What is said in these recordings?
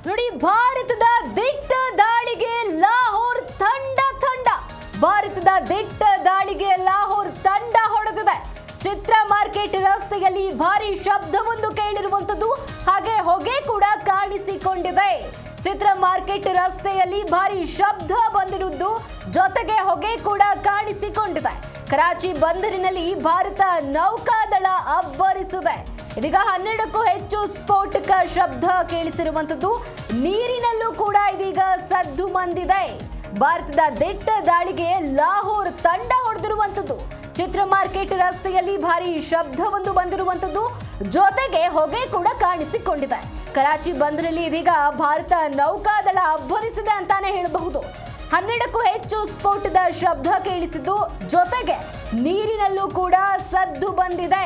ನೋಡಿ, ಭಾರತದ ದಿಟ್ಟ ದಾಳಿಗೆ ಲಾಹೋರ್ ತಂಡ ಭಾರತದ ದಿಟ್ಟ ದಾಳಿಗೆ ಲಾಹೋರ್ ತಂಡ ಹೊಡೆದಿದೆ. ಚಿತ್ರ ಮಾರ್ಕೆಟ್ ರಸ್ತೆಯಲ್ಲಿ ಭಾರಿ ಶಬ್ದವೊಂದು ಕೇಳಿರುವಂತದ್ದು, ಹಾಗೆ ಹೊಗೆ ಕೂಡ ಕಾಣಿಸಿಕೊಂಡಿದೆ. ಚಿತ್ರ ಮಾರ್ಕೆಟ್ ರಸ್ತೆಯಲ್ಲಿ ಭಾರಿ ಶಬ್ದ ಬಂದಿರುವುದು ಜೊತೆಗೆ ಹೊಗೆ ಕೂಡ ಕಾಣಿಸಿಕೊಂಡಿದೆ. ಕರಾಚಿ ಬಂದರಿನಲ್ಲಿ ಭಾರತ ನೌಕಾದಳ ಅಬ್ಬರಿಸಿದೆ. ಇದೀಗ 12ಕ್ಕೂ ಹೆಚ್ಚು ಸ್ಫೋಟಕ ಶಬ್ದ ಕೇಳಿಸಿರುವಂತದ್ದು, ನೀರಿನಲ್ಲೂ ಕೂಡ ಇದೀಗ ಸದ್ದು ಬಂದಿದೆ. ಭಾರತದ ದಿಟ್ಟ ದಾಳಿಗೆ ಲಾಹೋರ್ ತಂಡ ಹೊಡೆದಿರುವಂತದ್ದು, ಚಿತ್ರ ಮಾರ್ಕೆಟ್ ರಸ್ತೆಯಲ್ಲಿ ಭಾರಿ ಶಬ್ದವೊಂದು ಬಂದಿರುವಂತದ್ದು ಜೊತೆಗೆ ಹೊಗೆ ಕೂಡ ಕಾಣಿಸಿಕೊಂಡಿದೆ. ಕರಾಚಿ ಬಂದರಲ್ಲಿ ಇದೀಗ ಭಾರತ ನೌಕಾದಳ ಅಬ್ಬರಿಸಿದೆ ಅಂತಾನೆ ಹೇಳಬಹುದು. 12ಕ್ಕೂ ಹೆಚ್ಚು ಸ್ಫೋಟದ ಶಬ್ದ ಕೇಳಿಸಿದ್ದು ಜೊತೆಗೆ ನೀರಿನಲ್ಲೂ ಕೂಡ ಸದ್ದು ಬಂದಿದೆ.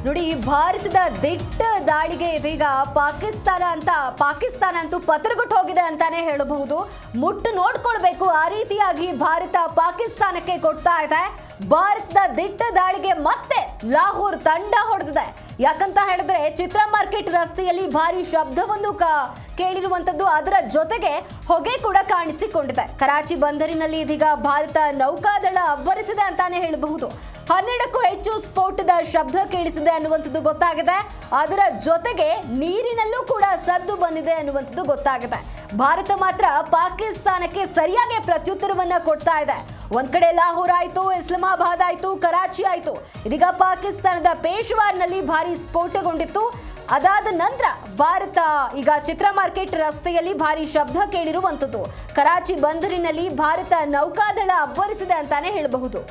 ನೋಡಿ, ಭಾರತದ ದಿಟ್ಟ ದಾಳಿಗೆ ಇದೀಗ ಪಾಕಿಸ್ತಾನ ಅಂತೂ ಪತ್ರಗೊಟ್ಟು ಹೋಗಿದೆ ಅಂತಾನೆ ಹೇಳಬಹುದು. ಮುಟ್ಟು ನೋಡ್ಕೊಳ್ಬೇಕು, ಆ ರೀತಿಯಾಗಿ ಭಾರತ ಪಾಕಿಸ್ತಾನಕ್ಕೆ ಕೊಡ್ತಾ ಇದೆ. ಭಾರತದ ದಿಟ್ಟ ದಾಳಿಗೆ ಮತ್ತೆ ಲಾಹೋರ್ ತಂಡ ಹೊಡೆದಿದೆ. ಯಾಕಂತ ಹೇಳಿದ್ರೆ ಚಿತ್ರ ಮಾರ್ಕೆಟ್ ರಸ್ತೆಯಲ್ಲಿ ಭಾರಿ ಶಬ್ದವೊಂದು ಕೇಳಿರುವಂತದ್ದು, ಅದರ ಜೊತೆಗೆ ಹೊಗೆ ಕೂಡ ಕಾಣಿಸಿಕೊಂಡಿದೆ. ಕರಾಚಿ ಬಂದರಿನಲ್ಲಿ ಇದೀಗ ಭಾರತ ನೌಕಾದಳ ಅಬ್ಬರಿಸಿದೆ ಅಂತಾನೆ ಹೇಳಬಹುದು. 12ಕ್ಕೂ ಹೆಚ್ಚು ಸ್ಫೋಟದ ಶಬ್ದ ಕೇಳಿಸಿದೆ ಅನ್ನುವಂಥದ್ದು ಗೊತ್ತಾಗಿದೆ. ಅದರ ಜೊತೆಗೆ ನೀರಿನಲ್ಲೂ ಕೂಡ ಸದ್ದು ಬಂದಿದೆ ಅನ್ನುವಂಥದ್ದು ಗೊತ್ತಾಗಿದೆ. ಭಾರತ ಮಾತ್ರ ಪಾಕಿಸ್ತಾನಕ್ಕೆ ಸರಿಯಾಗಿ ಪ್ರತ್ಯುತ್ತರವನ್ನ ಕೊಡ್ತಾ ಇದೆ. ಒಂದ್ ಕಡೆ ಲಾಹೋರ್ ಆಯ್ತು, ಇಸ್ಲಾಮಾಬಾದ್ ಆಯ್ತು, ಕರಾಚಿ ಆಯ್ತು. ಇದೀಗ ಪಾಕಿಸ್ತಾನದ ಪೇಶ್ವಾರ್ನಲ್ಲಿ ಭಾರಿ ಸ್ಫೋಟಗೊಂಡಿತ್ತು. ಅದಾದ ನಂತರ ಭಾರತ ಈಗ ಚಿತ್ರ ಮಾರ್ಕೆಟ್ ರಸ್ತೆಯಲ್ಲಿ ಭಾರಿ ಶಬ್ದ ಕೇಳಿರುವಂತದ್ದು. ಕರಾಚಿ ಬಂದರಿನಲ್ಲಿ ಭಾರತ ನೌಕಾದಳ ಅಬ್ಬರಿಸಿದೆ ಅಂತಾನೆ ಹೇಳಬಹುದು.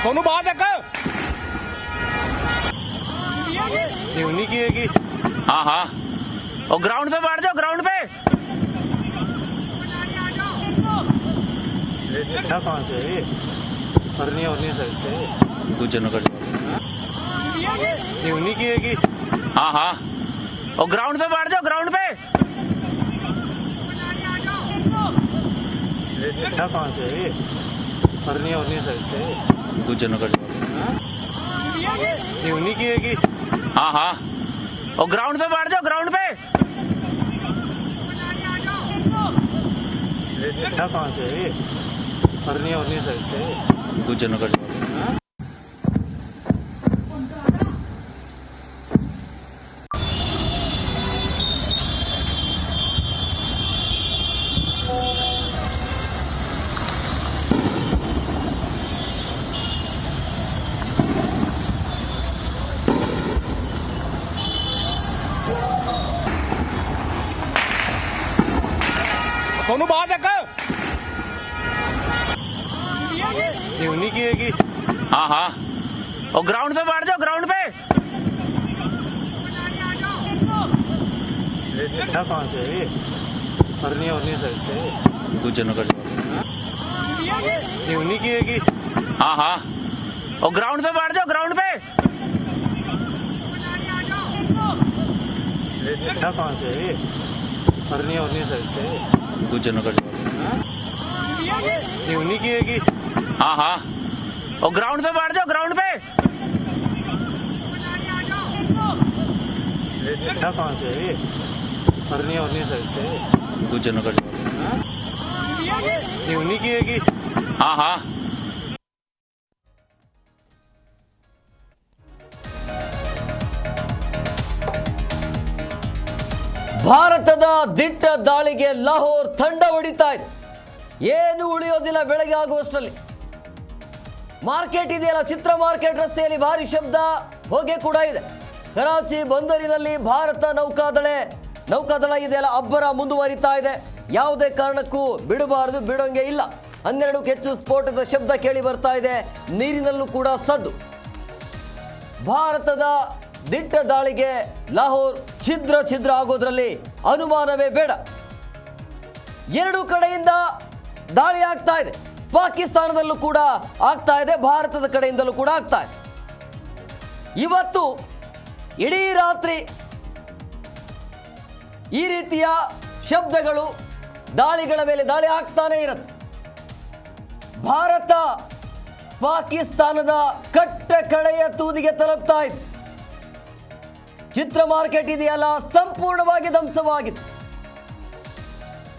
सोनू बात है उन्हीं की है कि हाँ और ग्राउंड पे बैठ जाओ, ग्राउंड पे। कहाँ से अरनिया साइड से गुजरनगर उन्हीं की है कि हाँ और ग्राउंड पे बैठ जाओ, ग्राउंड पे। कहाँ से अरनिया साइड से गुजरनगर उन्हीं की है कि हाँ और ग्राउंड पे बैठ जाओ, ग्राउंड पे। कहाँ से अरनिया साइड से गुजरनगर सोनू बात है उन्हीं की है कि हाँ और ग्राउंड पे बैठ जाओ, ग्राउंड पे। कहाँ से अरनिया साइड से गुजरनगर उन्हीं की है कि हाँ और ग्राउंड पे बैठ जाओ, ग्राउंड पे। कहाँ से अरनिया साइड से गुजरनगर उन्हीं की है कि हाँ और ग्राउंड पे बैठ जाओ, ग्राउंड पे। कहाँ से अरनिया साइड से गुजरनगर उन्हीं की है कि हाँ ಭಾರತದ ದಿಟ್ಟ ದಾಳಿಗೆ ಲಾಹೋರ್ ತಂಡ ಹೊಡಿತಾ ಇದೆ. ಏನು ಉಳಿಯೋದಿಲ್ಲ ಬೆಳಗ್ಗೆ ಆಗುವಷ್ಟರಲ್ಲಿ. ಮಾರ್ಕೆಟ್ ಇದೆಯಲ್ಲ, ಚಿತ್ರ ಮಾರ್ಕೆಟ್ ರಸ್ತೆಯಲ್ಲಿ ಭಾರಿ ಶಬ್ದ, ಹೊಗೆ ಕೂಡ ಇದೆ. ಕರಾಚಿ ಬಂದರಿನಲ್ಲಿ ಭಾರತ ನೌಕಾದಳ ಇದೆಯಲ್ಲ, ಅಬ್ಬರ ಮುಂದುವರಿತಾ ಇದೆ. ಯಾವುದೇ ಕಾರಣಕ್ಕೂ ಬಿಡಬಾರದು, ಬಿಡೋಂಗೆ ಇಲ್ಲ. 12ಕ್ಕೂ ಹೆಚ್ಚು ಸ್ಫೋಟದ ಶಬ್ದ ಕೇಳಿ ಬರ್ತಾ ಇದೆ. ನೀರಿನಲ್ಲೂ ಕೂಡ ಸದ್ದು. ಭಾರತದ ದಿಟ್ಟ ದಾಳಿಗೆ ಲಾಹೋರ್ ಛಿದ್ರ ಆಗೋದ್ರಲ್ಲಿ ಅನುಮಾನವೇ ಬೇಡ. ಎರಡು ಕಡೆಯಿಂದ ದಾಳಿ ಆಗ್ತಾ ಇದೆ. ಪಾಕಿಸ್ತಾನದಲ್ಲೂ ಕೂಡ ಆಗ್ತಾ ಇದೆ, ಭಾರತದ ಕಡೆಯಿಂದಲೂ ಕೂಡ ಆಗ್ತಾ ಇದೆ. ಇವತ್ತು ಇಡೀ ರಾತ್ರಿ ಈ ರೀತಿಯ ಶಬ್ದಗಳು, ದಾಳಿಗಳ ಮೇಲೆ ದಾಳಿ ಆಗ್ತಾನೆ ಇರುತ್ತೆ. ಭಾರತ ಪಾಕಿಸ್ತಾನದ ಕಟ್ಟ ಕಡೆಯ ತೂದಿಗೆ ತಲುಪ್ತಾ ಇದೆ. ಚಿತ್ರ ಮಾರ್ಕೆಟ್ ಇದೆಯಲ್ಲ, ಸಂಪೂರ್ಣವಾಗಿ ಧ್ವಂಸವಾಗಿದೆ.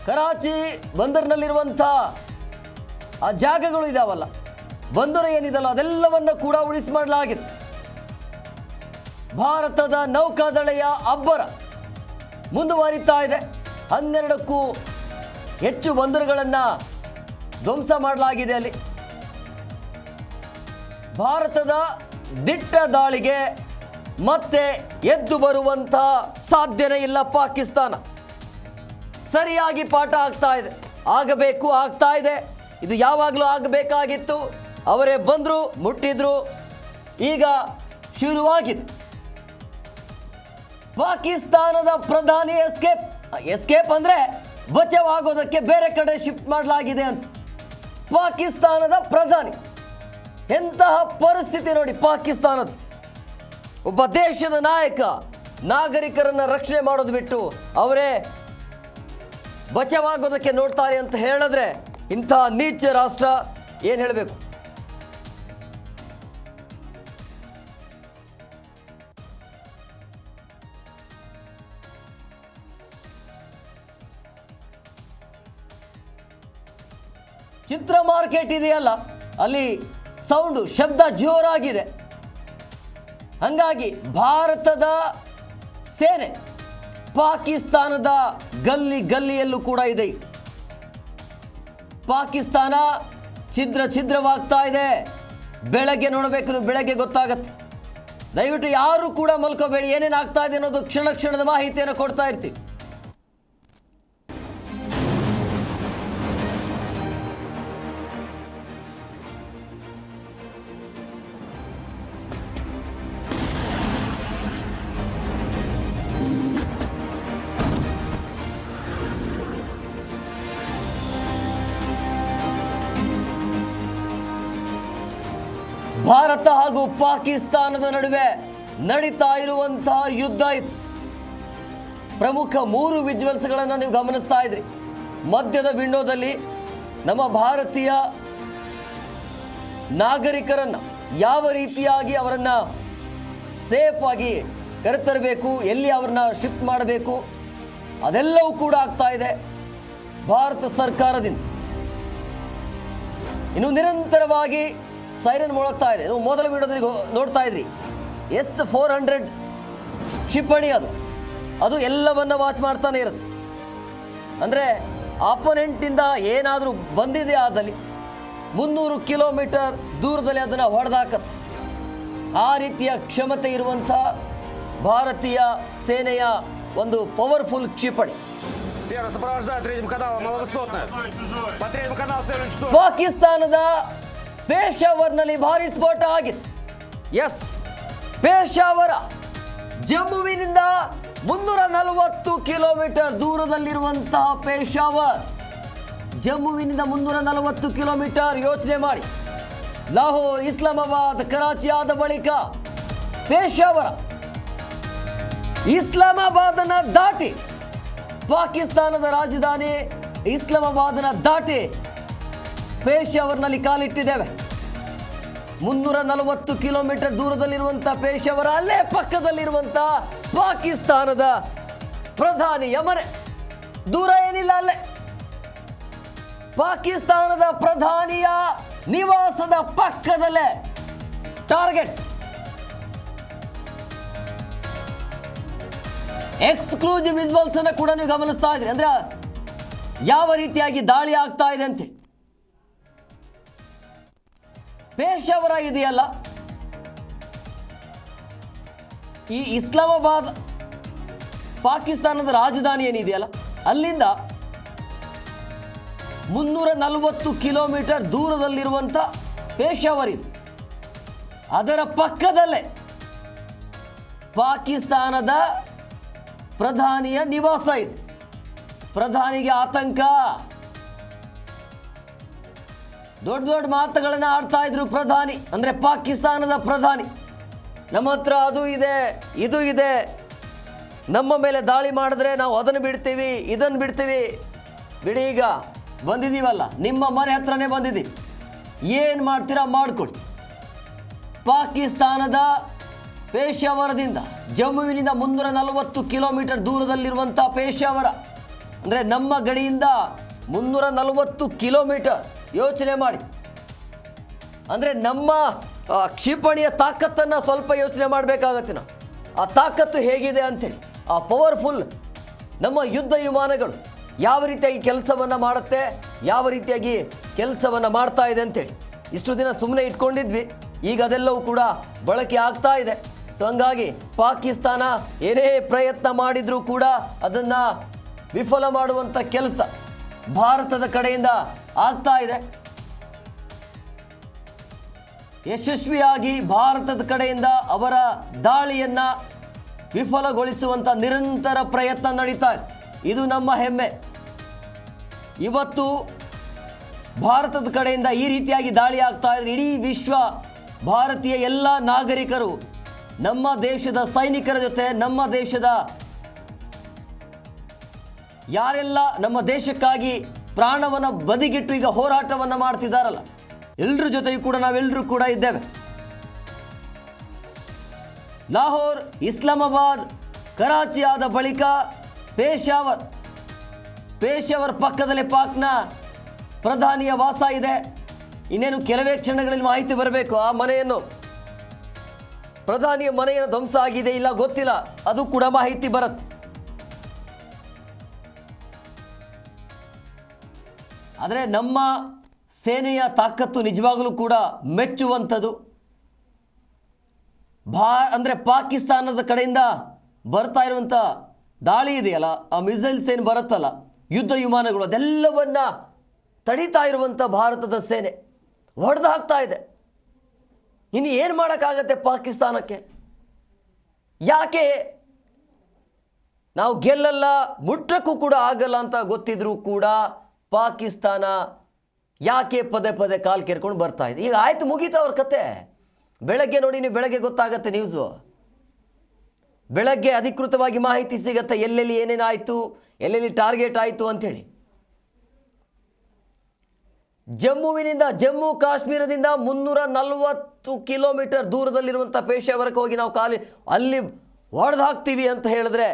ಕರಾಚಿ ಬಂದರಿನಲ್ಲಿರುವಂಥ ಆ ಜಾಗಗಳು ಇದಾವಲ್ಲ, ಬಂದರು ಏನಿದಲ್ಲ, ಅದೆಲ್ಲವನ್ನು ಕೂಡ ಉಳಿಸಿ ಮಾಡಲಾಗಿದೆ. ಭಾರತದ ನೌಕಾದಳೆಯ ಅಬ್ಬರ ಮುಂದುವರಿತಾ ಇದೆ. 12ಕ್ಕೂ ಹೆಚ್ಚು ಬಂದರುಗಳನ್ನು ಧ್ವಂಸ ಮಾಡಲಾಗಿದೆ. ಅಲ್ಲಿ ಭಾರತದ ದಿಟ್ಟ ದಾಳಿಗೆ ಮತ್ತೆ ಎದ್ದು ಬರುವಂಥ ಸಾಧ್ಯನೇ ಇಲ್ಲ. ಪಾಕಿಸ್ತಾನ ಸರಿಯಾಗಿ ಪಾಠ ಆಗ್ತಾ ಇದೆ. ಆಗಬೇಕು, ಆಗ್ತಾ ಇದೆ. ಇದು ಯಾವಾಗಲೂ ಆಗಬೇಕಾಗಿತ್ತು. ಅವರೇ ಬಂದರು, ಮುಟ್ಟಿದ್ರು, ಈಗ ಶುರುವಾಗಿದೆ. ಪಾಕಿಸ್ತಾನದ ಪ್ರಧಾನಿ ಎಸ್ಕೇಪ್ ಅಂದರೆ ಬಚಾವಾಗೋದಕ್ಕೆ ಬೇರೆ ಕಡೆ ಶಿಫ್ಟ್ ಮಾಡಲಾಗಿದೆ ಅಂತ. ಪಾಕಿಸ್ತಾನದ ಪ್ರಧಾನಿ, ಎಂತಹ ಪರಿಸ್ಥಿತಿ ನೋಡಿ ಪಾಕಿಸ್ತಾನದ. ಒಬ್ಬ ದೇಶದ ನಾಯಕ ನಾಗರಿಕರನ್ನು ರಕ್ಷಣೆ ಮಾಡೋದು ಬಿಟ್ಟು ಅವರೇ ಬಚಾವಾಗೋದಕ್ಕೆ ನೋಡ್ತಾರೆ ಅಂತ ಹೇಳಿದ್ರೆ ಇಂತಹ ನೀಚ ರಾಷ್ಟ್ರ ಏನು ಹೇಳಬೇಕು? ಚಿತ್ರ ಮಾರ್ಕೆಟ್ ಇದೆಯಲ್ಲ, ಅಲ್ಲಿ ಸೌಂಡು, ಶಬ್ದ ಜೋರಾಗಿದೆ. ಹಂಗಾಗಿ ಭಾರತದ ಸೇನೆ ಪಾಕಿಸ್ತಾನದ ಗಲ್ಲಿಯಲ್ಲೂ ಕೂಡ ಇದೆ. ಪಾಕಿಸ್ತಾನ ಛಿದ್ರವಾಗ್ತಾ ಇದೆ. ಬೆಳಗ್ಗೆ ನೋಡಬೇಕು, ಬೆಳಗ್ಗೆ ಗೊತ್ತಾಗತ್ತೆ. ದಯವಿಟ್ಟು ಯಾರು ಕೂಡ ಮಲ್ಕೋಬೇಡಿ. ಏನೇನಾಗ್ತಾ ಇದೆ ಅನ್ನೋದು ಕ್ಷಣದ ಮಾಹಿತಿಯನ್ನು ಕೊಡ್ತಾ ಇರ್ತೀವಿ. ಭಾರತ ಹಾಗೂ ಪಾಕಿಸ್ತಾನದ ನಡುವೆ ನಡೀತಾ ಇರುವಂತಹ ಯುದ್ಧ ಇದು. ಪ್ರಮುಖ 3 ವಿಜುವಲ್ಸ್ಗಳನ್ನು ನೀವು ಗಮನಿಸ್ತಾ ಇದ್ರಿ. ಮಧ್ಯದ ವಿಂಡೋದಲ್ಲಿ ನಮ್ಮ ಭಾರತೀಯ ನಾಗರಿಕರನ್ನು ಯಾವ ರೀತಿಯಾಗಿ ಅವರನ್ನು ಸೇಫ್ ಆಗಿ ಕರೆತರಬೇಕು, ಎಲ್ಲಿ ಅವ್ರನ್ನ ಶಿಫ್ಟ್ ಮಾಡಬೇಕು, ಅದೆಲ್ಲವೂ ಕೂಡ ಆಗ್ತಾ ಇದೆ ಭಾರತ ಸರ್ಕಾರದಿಂದ. ಇನ್ನು ನಿರಂತರವಾಗಿ ಸೈರನ್ ಮೊಳಗ್ತಾ ಇದೆ. ನೀವು ಮೊದಲ ವಿಡಿಯೋದಲ್ಲಿ ನೋಡ್ತಾ ಇದ್ರಿ, S-400 ಕ್ಷಿಪಣಿ ಅದು ಎಲ್ಲವನ್ನ ವಾಚ್ ಮಾಡ್ತಾನೆ ಇರುತ್ತೆ. ಅಂದರೆ ಆಪೋನೆಂಟಿಂದ ಏನಾದರೂ ಬಂದಿದೆ ಆದಲ್ಲಿ 300 ಕಿಲೋಮೀಟರ್ ದೂರದಲ್ಲಿ ಅದನ್ನು ಹೊಡೆದಾಕತ್ತೆ. ಆ ರೀತಿಯ ಕ್ಷಮತೆ ಇರುವಂಥ ಭಾರತೀಯ ಸೇನೆಯ ಒಂದು ಪವರ್ಫುಲ್ ಕ್ಷಿಪಣಿ. ಪಾಕಿಸ್ತಾನದ ಪೇಶಾವರ್ನಲ್ಲಿ ಭಾರಿ ಸ್ಫೋಟ ಆಗಿದೆ. ಪೇಶಾವರ ಜಮ್ಮುವಿನಿಂದ 340 ಕಿಲೋಮೀಟರ್ ದೂರದಲ್ಲಿರುವಂತಹ ಪೇಶಾವರ್, ಜಮ್ಮುವಿನಿಂದ 340 ಕಿಲೋಮೀಟರ್. ಯೋಚನೆ ಮಾಡಿ, ಲಾಹೋರ್, ಇಸ್ಲಾಮಾಬಾದ್, ಕರಾಚಿ ಆದ ಬಳಿಕ ಪೇಶಾವರ, ಇಸ್ಲಾಮಾಬಾದನ್ನು ದಾಟಿ ಪಾಕಿಸ್ತಾನದ ರಾಜಧಾನಿ ಇಸ್ಲಾಮಾಬಾದನ್ನು ದಾಟಿ ಪೇಶಾವರ್ನಲ್ಲಿ ಕಾಲಿಟ್ಟಿದ್ದೇವೆ. 340 ಕಿಲೋಮೀಟರ್ ದೂರದಲ್ಲಿರುವಂಥ ಪೇಶಾವರ, ಅಲ್ಲೇ ಪಕ್ಕದಲ್ಲಿರುವಂಥ ಪಾಕಿಸ್ತಾನದ ಪ್ರಧಾನಿಯ ಮನೆ. ದೂರ ಏನಿಲ್ಲ, ಅಲ್ಲೇ ಪಾಕಿಸ್ತಾನದ ಪ್ರಧಾನಿಯ ನಿವಾಸದ ಪಕ್ಕದಲ್ಲೇ ಟಾರ್ಗೆಟ್. ಎಕ್ಸ್ಕ್ಲೂಸಿವ್ ವಿಜುವಲ್ಸ್ ಅನ್ನು ಕೂಡ ನೀವು ಗಮನಿಸ್ತಾ ಇದ್ರಿ. ಅಂದ್ರೆ ಯಾವ ರೀತಿಯಾಗಿ ದಾಳಿ ಆಗ್ತಾ ಇದೆ ಅಂತೇಳಿ. ಪೇಶಾವರ ಇದೆಯಲ್ಲ, ಈ ಇಸ್ಲಾಮಾಬಾದ್ ಪಾಕಿಸ್ತಾನದ ರಾಜಧಾನಿ ಏನಿದೆಯಲ್ಲ, ಅಲ್ಲಿಂದ 340 ಕಿಲೋಮೀಟರ್ ದೂರದಲ್ಲಿರುವಂಥ ಪೇಶಾವರ್ ಇದು. ಅದರ ಪಕ್ಕದಲ್ಲೇ ಪಾಕಿಸ್ತಾನದ ಪ್ರಧಾನಿಯ ನಿವಾಸ ಇದೆ. ಪ್ರಧಾನಿಗೆ ಆತಂಕ, ದೊಡ್ಡ ದೊಡ್ಡ ಮಾತುಗಳನ್ನು ಆಡ್ತಾ ಇದ್ರು ಪ್ರಧಾನಿ, ಅಂದರೆ ಪಾಕಿಸ್ತಾನದ ಪ್ರಧಾನಿ. ನಮ್ಮ ಹತ್ರ ಅದು ಇದೆ, ಇದು ಇದೆ, ನಮ್ಮ ಮೇಲೆ ದಾಳಿ ಮಾಡಿದ್ರೆ ನಾವು ಅದನ್ನು ಬಿಡ್ತೀವಿ, ಇದನ್ನು ಬಿಡ್ತೀವಿ. ಬಿಡಿ, ಈಗ ಬಂದಿದ್ದೀವಲ್ಲ, ನಿಮ್ಮ ಮನೆ ಹತ್ರನೇ ಬಂದಿದ್ದೀವಿ, ಏನು ಮಾಡ್ತೀರಾ ಮಾಡ್ಕೊಳ್ಳಿ. ಪಾಕಿಸ್ತಾನದ ಪೇಶಾವರದಿಂದ, ಜಮ್ಮುವಿನಿಂದ 340 ಕಿಲೋಮೀಟರ್ ದೂರದಲ್ಲಿರುವಂಥ ಪೇಶಾವರ, ಅಂದರೆ ನಮ್ಮ ಗಡಿಯಿಂದ 340 ಕಿಲೋಮೀಟರ್. ಯೋಚನೆ ಮಾಡಿ, ಅಂದರೆ ನಮ್ಮ ಕ್ಷಿಪಣಿಯ ತಾಕತ್ತನ್ನು ಸ್ವಲ್ಪ ಯೋಚನೆ ಮಾಡಬೇಕಾಗತ್ತೆ ನಾವು. ಆ ತಾಕತ್ತು ಹೇಗಿದೆ ಅಂಥೇಳಿ, ಆ ಪವರ್ಫುಲ್ ನಮ್ಮ ಯುದ್ಧ ವಿಮಾನಗಳು ಯಾವ ರೀತಿಯಾಗಿ ಕೆಲಸವನ್ನು ಮಾಡುತ್ತೆ, ಯಾವ ರೀತಿಯಾಗಿ ಕೆಲಸವನ್ನು ಮಾಡ್ತಾ ಇದೆ ಅಂಥೇಳಿ ಇಷ್ಟು ದಿನ ಸುಮ್ಮನೆ ಇಟ್ಕೊಂಡಿದ್ವಿ. ಈಗ ಅದೆಲ್ಲವೂ ಕೂಡ ಬಳಕೆ ಆಗ್ತಾ ಇದೆ. ಸೊ ಹಂಗಾಗಿ ಪಾಕಿಸ್ತಾನ ಏನೇ ಪ್ರಯತ್ನ ಮಾಡಿದರೂ ಕೂಡ ಅದನ್ನು ವಿಫಲ ಮಾಡುವಂಥ ಕೆಲಸ ಭಾರತದ ಕಡೆಯಿಂದ ಆಗ್ತಾ ಇದೆ. ಯಶಸ್ವಿಯಾಗಿ ಭಾರತದ ಕಡೆಯಿಂದ ಅವರ ದಾಳಿಯನ್ನು ವಿಫಲಗೊಳಿಸುವಂಥ ನಿರಂತರ ಪ್ರಯತ್ನ ನಡೀತಾ ಇದೆ. ಇದು ನಮ್ಮ ಹೆಮ್ಮೆ. ಇವತ್ತು ಭಾರತದ ಕಡೆಯಿಂದ ಈ ರೀತಿಯಾಗಿ ದಾಳಿ ಆಗ್ತಾ ಇದ್ರೆ ಇಡೀ ವಿಶ್ವ, ಭಾರತೀಯ ಎಲ್ಲ ನಾಗರಿಕರು ನಮ್ಮ ದೇಶದ ಸೈನಿಕರ ಜೊತೆ, ನಮ್ಮ ದೇಶದ ಯಾರೆಲ್ಲ ನಮ್ಮ ದೇಶಕ್ಕಾಗಿ ಪ್ರಾಣವನ್ನು ಬದಿಗಿಟ್ಟು ಈಗ ಹೋರಾಟವನ್ನು ಮಾಡ್ತಿದ್ದಾರಲ್ಲ, ಎಲ್ಲರ ಜೊತೆಯೂ ಕೂಡ ನಾವೆಲ್ಲರೂ ಕೂಡ ಇದ್ದೇವೆ. ಲಾಹೋರ್, ಇಸ್ಲಾಮಾಬಾದ್, ಕರಾಚಿ ಆದ ಬಳಿಕ ಪೇಶಾವರ್ ಪಕ್ಕದಲ್ಲೇ ಪಾಕ್ನ ಪ್ರಧಾನಿಯ ವಾಸ ಇದೆ. ಇನ್ನೇನು ಕೆಲವೇ ಕ್ಷಣಗಳಲ್ಲಿ ಮಾಹಿತಿ ಬರಬೇಕು. ಆ ಮನೆಯನ್ನು, ಪ್ರಧಾನಿಯ ಮನೆಯನ್ನು ಧ್ವಂಸ ಆಗಿದೆ ಇಲ್ಲ ಗೊತ್ತಿಲ್ಲ, ಅದು ಕೂಡ ಮಾಹಿತಿ ಬರುತ್ತೆ. ಆದರೆ ನಮ್ಮ ಸೇನೆಯ ತಾಕತ್ತು ನಿಜವಾಗಲೂ ಕೂಡ ಮೆಚ್ಚುವಂಥದ್ದು. ಅಂದರೆ ಪಾಕಿಸ್ತಾನದ ಕಡೆಯಿಂದ ಬರ್ತಾ ಇರುವಂಥ ದಾಳಿ ಇದೆಯಲ್ಲ, ಆ ಮಿಸೈಲ್ಸ್ ಏನು ಬರುತ್ತಲ್ಲ, ಯುದ್ಧ ವಿಮಾನಗಳು, ಅದೆಲ್ಲವನ್ನ ತಡೀತಾ ಇರುವಂಥ ಭಾರತದ ಸೇನೆ ಹೊಡೆದು ಹಾಕ್ತಾ ಇದೆ. ಇನ್ನು ಏನು ಮಾಡೋಕ್ಕಾಗತ್ತೆ ಪಾಕಿಸ್ತಾನಕ್ಕೆ? ಯಾಕೆ ನಾವು ಗೆಲ್ಲಲ್ಲ, ಮುಟ್ಟಕ್ಕೂ ಕೂಡ ಆಗಲ್ಲ ಅಂತ ಗೊತ್ತಿದ್ರೂ ಕೂಡ ಪಾಕಿಸ್ತಾನ ಯಾಕೆ ಪದೇ ಪದೇ ಕಾಲು ಕೆರ್ಕೊಂಡು ಬರ್ತಾ ಇದೆ? ಈಗ ಆಯ್ತು, ಮುಗೀತು ಅವ್ರ ಕತೆ. ಬೆಳಗ್ಗೆ ನೋಡಿ, ನೀವು ಬೆಳಗ್ಗೆ ಗೊತ್ತಾಗತ್ತೆ ನ್ಯೂಸು, ಬೆಳಗ್ಗೆ ಅಧಿಕೃತವಾಗಿ ಮಾಹಿತಿ ಸಿಗತ್ತೆ ಎಲ್ಲೆಲ್ಲಿ ಏನೇನಾಯಿತು, ಎಲ್ಲೆಲ್ಲಿ ಟಾರ್ಗೆಟ್ ಆಯಿತು ಅಂಥೇಳಿ. ಜಮ್ಮು ಕಾಶ್ಮೀರದಿಂದ 340 ಕಿಲೋಮೀಟರ್ ದೂರದಲ್ಲಿರುವಂಥ ಪೇಶಾವರಕ್ಕೆ ಹೋಗಿ ನಾವು ಅಲ್ಲಿ ಹೊಡೆದು ಹಾಕ್ತೀವಿ ಅಂತ ಹೇಳಿದ್ರೆ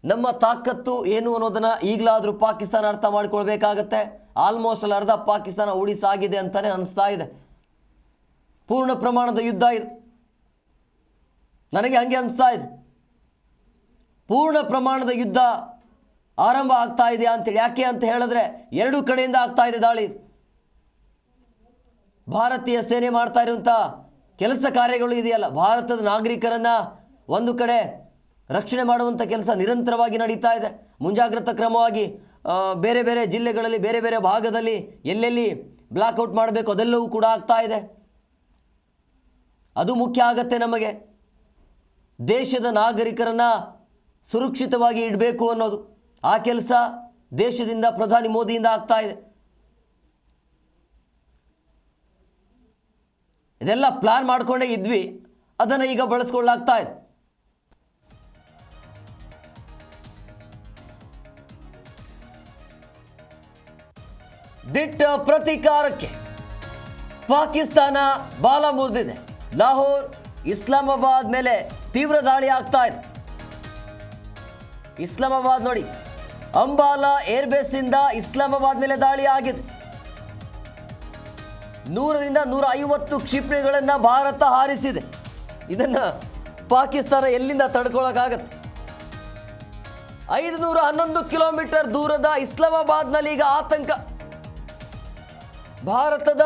ನಮ್ಮ ತಾಕತ್ತು ಏನು ಅನ್ನೋದನ್ನು ಈಗಲಾದರೂ ಪಾಕಿಸ್ತಾನ ಅರ್ಥ ಮಾಡ್ಕೊಳ್ಬೇಕಾಗತ್ತೆ. ಆಲ್ಮೋಸ್ಟ್ ಅಲ್ಲಿ ಅರ್ಧ ಪಾಕಿಸ್ತಾನ ಉಳಿಸಾಗಿದೆ ಅಂತಲೇ ಅನಿಸ್ತಾ ಇದೆ. ಪೂರ್ಣ ಪ್ರಮಾಣದ ಯುದ್ಧ ಇದು, ನನಗೆ ಹಂಗೆ ಅನಿಸ್ತಾ ಇದೆ. ಪೂರ್ಣ ಪ್ರಮಾಣದ ಯುದ್ಧ ಆರಂಭ ಆಗ್ತಾ ಇದೆಯಾ ಅಂತೇಳಿ. ಯಾಕೆ ಅಂತ ಹೇಳಿದ್ರೆ ಎರಡೂ ಕಡೆಯಿಂದ ಆಗ್ತಾ ಇದೆ ದಾಳಿ. ಭಾರತೀಯ ಸೇನೆ ಮಾಡ್ತಾ ಇರುವಂಥ ಕೆಲಸ ಕಾರ್ಯಗಳು ಇದೆಯಲ್ಲ, ಭಾರತದ ನಾಗರಿಕರನ್ನು ಒಂದು ಕಡೆ ರಕ್ಷಣೆ ಮಾಡುವಂಥ ಕೆಲಸ ನಿರಂತರವಾಗಿ ನಡೀತಾ ಇದೆ. ಮುಂಜಾಗ್ರತಾ ಕ್ರಮವಾಗಿ ಬೇರೆ ಬೇರೆ ಜಿಲ್ಲೆಗಳಲ್ಲಿ, ಬೇರೆ ಬೇರೆ ಭಾಗದಲ್ಲಿ ಎಲ್ಲೆಲ್ಲಿ ಬ್ಲಾಕ್ಔಟ್ ಮಾಡಬೇಕು ಅದೆಲ್ಲವೂ ಕೂಡ ಆಗ್ತಾ ಇದೆ. ಅದು ಮುಖ್ಯ ಆಗತ್ತೆ ನಮಗೆ. ದೇಶದ ನಾಗರಿಕರನ್ನು ಸುರಕ್ಷಿತವಾಗಿ ಇಡಬೇಕು ಅನ್ನೋದು, ಆ ಕೆಲಸ ದೇಶದಿಂದ, ಪ್ರಧಾನಿ ಮೋದಿಯಿಂದ ಆಗ್ತಾ ಇದೆ. ಇದೆಲ್ಲ ಪ್ಲಾನ್ ಮಾಡಿಕೊಂಡೇ ಇದ್ವಿ, ಅದನ್ನು ಈಗ ಬಳಸ್ಕೊಳ್ಳಾಗ್ತಾ ಇದೆ. ದಿಟ್ಟ ಪ್ರತೀಕಾರಕ್ಕೆ ಪಾಕಿಸ್ತಾನ ಬಾಲ ಮುರಿದಿದೆ. ಲಾಹೋರ್, ಇಸ್ಲಾಮಾಬಾದ್ ಮೇಲೆ ತೀವ್ರ ದಾಳಿ ಆಗ್ತಾ ಇದೆ. ಇಸ್ಲಾಮಾಬಾದ್ ನೋಡಿ, ಅಂಬಾಲಾ ಏರ್ಬೇಸಿಂದ ಇಸ್ಲಾಮಾಬಾದ್ ಮೇಲೆ ದಾಳಿ ಆಗಿದೆ. 100ರಿಂದ 150 ಕ್ಷಿಪಣಿಗಳನ್ನು ಭಾರತ ಹಾರಿಸಿದೆ. ಇದನ್ನು ಪಾಕಿಸ್ತಾನ ಎಲ್ಲಿಂದ ತಡ್ಕೊಳ್ಳೋಕ್ಕಾಗತ್ತೆ? 511 ಕಿಲೋಮೀಟರ್ ದೂರದ ಇಸ್ಲಾಮಾಬಾದ್ನಲ್ಲಿ ಈಗ ಆತಂಕ. ಭಾರತದ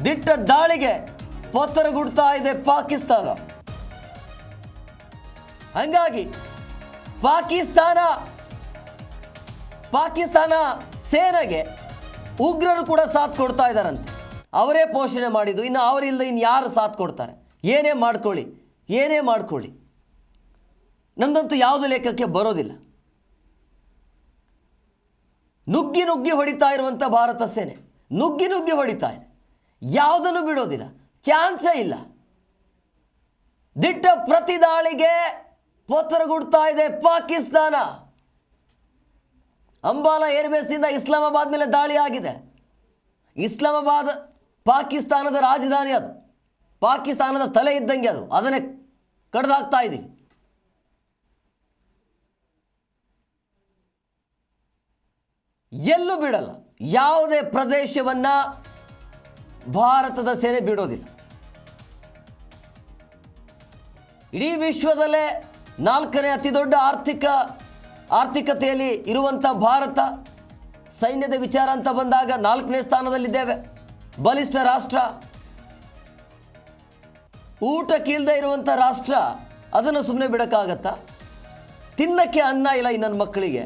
ದಿಟ್ಟ ದಾಳಿಗೆ ಪತ್ತರಗುಡ್ತಾ ಇದೆ ಪಾಕಿಸ್ತಾನ. ಹಂಗಾಗಿ ಪಾಕಿಸ್ತಾನ ಸೇನೆಗೆ ಉಗ್ರರು ಕೂಡ ಸಾಥ್ ಕೊಡ್ತಾ ಇದ್ದಾರಂತೆ. ಅವರೇ ಪೋಷಣೆ ಮಾಡಿದ್ದು, ಇನ್ನು ಅವರಿಲ್ಲದೆ ಇನ್ನು ಯಾರು ಸಾಥ್ ಕೊಡ್ತಾರೆ? ಏನೇ ಮಾಡ್ಕೊಳ್ಳಿ, ನಮ್ಮದಂತೂ ಯಾವುದು ಲೆಕ್ಕಕ್ಕೆ ಬರೋದಿಲ್ಲ. ನುಗ್ಗಿ ಹೊಡಿತಾ ಇರುವಂಥ ಭಾರತ ಸೇನೆ ನುಗ್ಗಿ ಹೊಡಿತಾ ಇದೆ, ಯಾವುದನ್ನು ಬಿಡೋದಿಲ್ಲ, ಚಾನ್ಸೇ ಇಲ್ಲ. ದಿಟ್ಟ ಪ್ರತಿ ದಾಳಿಗೆ ಪತ್ರಗುಡ್ತಾ ಇದೆ ಪಾಕಿಸ್ತಾನ. ಅಂಬಾಲಾ ಏರ್ಬೇಸಿಂದ ಇಸ್ಲಾಮಾಬಾದ್ ಮೇಲೆ ದಾಳಿ ಆಗಿದೆ. ಇಸ್ಲಾಮಾಬಾದ್ ಪಾಕಿಸ್ತಾನದ ರಾಜಧಾನಿ, ಅದು ಪಾಕಿಸ್ತಾನದ ತಲೆ ಇದ್ದಂಗೆ, ಅದನ್ನೇ ಕಡ್ದಾಕ್ತಾ ಇದ್ದೀವಿ. ಎಲ್ಲೂ ಬಿಡಲ್ಲ, ಯಾವುದೇ ಪ್ರದೇಶವನ್ನು ಭಾರತದ ಸೇನೆ ಬಿಡೋದಿಲ್ಲ. ಇಡೀ ವಿಶ್ವದಲ್ಲೇ 4ನೇ ಅತಿ ದೊಡ್ಡ ಆರ್ಥಿಕತೆಯಲ್ಲಿ ಇರುವಂಥ ಭಾರತ, ಸೈನ್ಯದ ವಿಚಾರ ಅಂತ ಬಂದಾಗ 4ನೇ ಸ್ಥಾನದಲ್ಲಿದ್ದೇವೆ. ಬಲಿಷ್ಠ ರಾಷ್ಟ್ರ, ಊಟಕ್ಕಿಲ್ಲದೆ ಇರುವಂಥ ರಾಷ್ಟ್ರ, ಅದನ್ನು ಸುಮ್ಮನೆ ಬಿಡೋಕ್ಕಾಗತ್ತಾ? ತಿನ್ನಕ್ಕೆ ಅನ್ನ ಇಲ್ಲ ಈ ನನ್ನ ಮಕ್ಕಳಿಗೆ,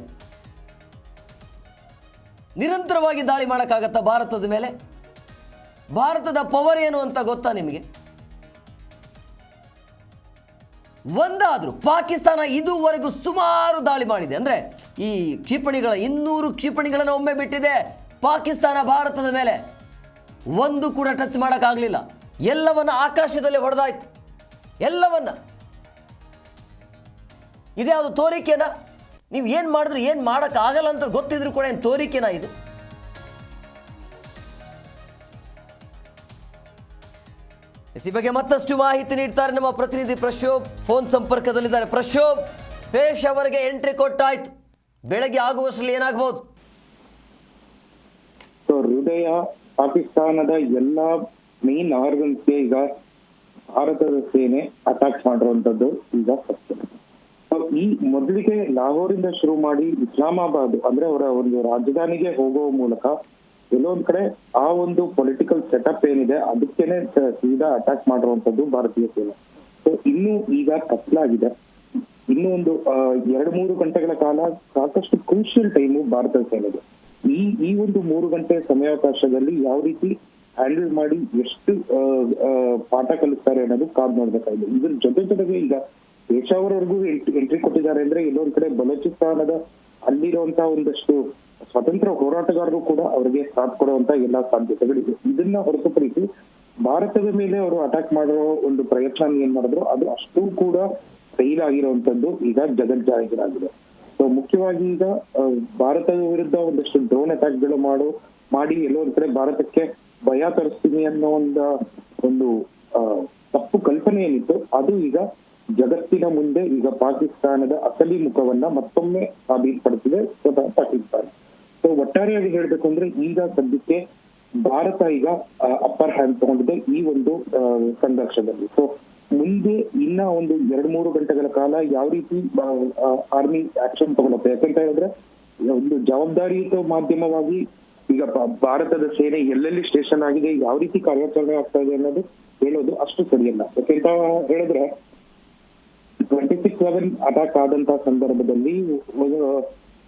ನಿರಂತರವಾಗಿ ದಾಳಿ ಮಾಡೋಕ್ಕಾಗತ್ತಾ ಭಾರತದ ಮೇಲೆ? ಭಾರತದ ಪವರ್ ಏನು ಅಂತ ಗೊತ್ತಾ ನಿಮಗೆ? ಒಂದಾದರೂ ಪಾಕಿಸ್ತಾನ ಇದುವರೆಗೂ ಸುಮಾರು ದಾಳಿ ಮಾಡಿದೆ. ಅಂದರೆ ಈ ಕ್ಷಿಪಣಿಗಳ 200 ಕ್ಷಿಪಣಿಗಳನ್ನು ಒಮ್ಮೆ ಬಿಟ್ಟಿದೆ ಪಾಕಿಸ್ತಾನ ಭಾರತದ ಮೇಲೆ. ಒಂದು ಕೂಡ ಟಚ್ ಮಾಡೋಕ್ಕಾಗಲಿಲ್ಲ. ಎಲ್ಲವನ್ನ ಆಕಾಶದಲ್ಲಿ ಹೊಡೆದಾಯ್ತು, ಎಲ್ಲವನ್ನ. ಇದ್ಯಾವುದು ತೋರಿಕೆನಾ? ನೀವು ಏನು ಮಾಡಿದ್ರು ಏನು ಮಾಡೋಕ್ಕಾಗಲ್ಲ ಅಂತ ಗೊತ್ತಿದ್ರು ಕೂಡ ಏನು ತೋರಿಕೆನಾ ಇದು? ಈ ಬಗ್ಗೆ ಮತ್ತಷ್ಟು ಮಾಹಿತಿ ನೀಡ್ತಾರೆ ನಮ್ಮ ಪ್ರತಿನಿಧಿ ಪ್ರಶೋಭ್, ಫೋನ್ ಸಂಪರ್ಕದಲ್ಲಿದ್ದಾರೆ. ಪ್ರಶೋಭ್, ಪೇಶಾವರ್ಗೆ ಎಂಟ್ರಿ ಕೊಟ್ಟಾಯ್ತು, ಬೆಳಗ್ಗೆ ಆಗುವಷ್ಟರಲ್ಲಿ ಏನಾಗಬಹುದು? ಹೃದಯ ಪಾಕಿಸ್ತಾನದ ಎಲ್ಲಾ ಮೇನ್ ಆರ್ಗನ್ಸ್ಗೆ ಈಗ ಭಾರತದ ಸೇನೆ ಅಟ್ಯಾಕ್ ಮಾಡಿರುವಂತದ್ದು ಈಗ ಸತ್ಯ. ಈ ಮೊದಲಿಗೆ ಲಾಹೋರಿಂದ ಶುರು ಮಾಡಿ ಇಸ್ಲಾಮಾಬಾದ್ ಅಂದ್ರೆ ಅವರ ಒಂದು ರಾಜಧಾನಿಗೆ ಹೋಗುವ ಮೂಲಕ ಎಲ್ಲೊಂದ್ ಕಡೆ ಆ ಒಂದು ಪೊಲಿಟಿಕಲ್ ಸೆಟಪ್ ಏನಿದೆ ಅದಕ್ಕೇನೆ ಸೀದಾ ಅಟ್ಯಾಕ್ ಮಾಡಿರುವಂತದ್ದು ಭಾರತೀಯ ಸೇನೆ. ಸೊ ಇನ್ನು ಈಗ ಕತ್ಲಾಗಿದೆ. ಇನ್ನು ಒಂದು 2-3 ಗಂಟೆಗಳ ಕಾಲ ಸಾಕಷ್ಟು ಕ್ರೂಷಿಯಲ್ ಟೈಮು ಭಾರತದ ಸೇನೆಗೆ. ಈ ಒಂದು 3 ಗಂಟೆ ಸಮಯಾವಕಾಶದಲ್ಲಿ ಯಾವ ರೀತಿ ಹ್ಯಾಂಡಲ್ ಮಾಡಿ ಎಷ್ಟು ಪಾಠ ಕಲಿಸ್ತಾರೆ ಅನ್ನೋದು ಕಾದ್ ನೋಡ್ಬೇಕಾಗಿದೆ. ಇದ್ರ ಜೊತೆಗೆ ಈಗ ಪೇಶಾವರ್ವರೆಗೂ ಎಂಟ್ರಿ ಕೊಟ್ಟಿದ್ದಾರೆ ಅಂದ್ರೆ ಎಲ್ಲೊಂದ್ ಕಡೆ ಬಲೂಚಿಸ್ತಾನದ ಅಲ್ಲಿರುವಂತಹ ಒಂದಷ್ಟು ಸ್ವತಂತ್ರ ಹೋರಾಟಗಾರರು ಕೂಡ ಅವರಿಗೆ ಸಾಥ್ ಕೊಡುವಂತ ಎಲ್ಲಾ ಸಾಧ್ಯತೆಗಳಿದೆ. ಇದನ್ನ ಹೊರತುಪಡಿಸಿ ಭಾರತದ ಮೇಲೆ ಅವರು ಅಟ್ಯಾಕ್ ಮಾಡೋ ಒಂದು ಪ್ರಯತ್ನ ಏನ್ ಮಾಡಿದ್ರು ಅದು ಅಷ್ಟು ಕೂಡ ಫೇಲ್ ಆಗಿರುವಂತದ್ದು ಈಗ ಜಗಜ್ಜಾಹೀರಾಗಿದೆ. ಸೊ ಮುಖ್ಯವಾಗಿ ಈಗ ಭಾರತದ ವಿರುದ್ಧ ಒಂದಷ್ಟು ಡ್ರೋನ್ ಅಟ್ಯಾಕ್ ಗಳು ಮಾಡಿ ಎಲ್ಲೊಂದ್ ಕಡೆ ಭಾರತಕ್ಕೆ ಭಯ ತರಿಸ್ತೀನಿ ಅನ್ನೋ ಒಂದು ತಪ್ಪು ಕಲ್ಪನೆ ಏನಿತ್ತು ಅದು ಈಗ ಜಗತ್ತಿನ ಮುಂದೆ ಈಗ ಪಾಕಿಸ್ತಾನದ ಅಸಲಿ ಮುಖವನ್ನ ಮತ್ತೊಮ್ಮೆ ಸಾಬೀತುಪಡಿಸಿದೆ ಸ್ವತಃ ಪಾಕಿಸ್ತಾನ. ಸೊ ಒಟ್ಟಾರೆಯಾಗಿ ಹೇಳ್ಬೇಕು ಅಂದ್ರೆ ಈಗ ಸದ್ಯಕ್ಕೆ ಭಾರತ ಈಗ ಅಪ್ಪರ್ ಹ್ಯಾಂಡ್ ತಗೊಂಡಿದೆ ಈ ಒಂದು ಸಂಘರ್ಷದಲ್ಲಿ. ಸೊ ಮುಂದೆ ಇನ್ನ ಒಂದು 2-3 ಗಂಟೆಗಳ ಕಾಲ ಯಾವ ರೀತಿ ಆರ್ಮಿ ಆಕ್ಷನ್ ತಗೊಳುತ್ತೆ, ಯಾಕಂತ ಹೇಳಿದ್ರೆ ಒಂದು ಜವಾಬ್ದಾರಿಯುತ ಮಾಧ್ಯಮವಾಗಿ ಈಗ ಭಾರತದ ಸೇನೆ ಎಲ್ಲೆಲ್ಲಿ ಸ್ಟೇಷನ್ ಆಗಿದೆ, ಯಾವ ರೀತಿ ಕಾರ್ಯಾಚರಣೆ ಆಗ್ತಾ ಇದೆ ಅನ್ನೋದು ಹೇಳೋದು ಅಷ್ಟು ಸರಿಯಲ್ಲ. ಯಾಕೆಂತ ಹೇಳಿದ್ರೆ 26/11 ಅಟ್ಯಾಕ್ ಆದಂತಹ ಸಂದರ್ಭದಲ್ಲಿ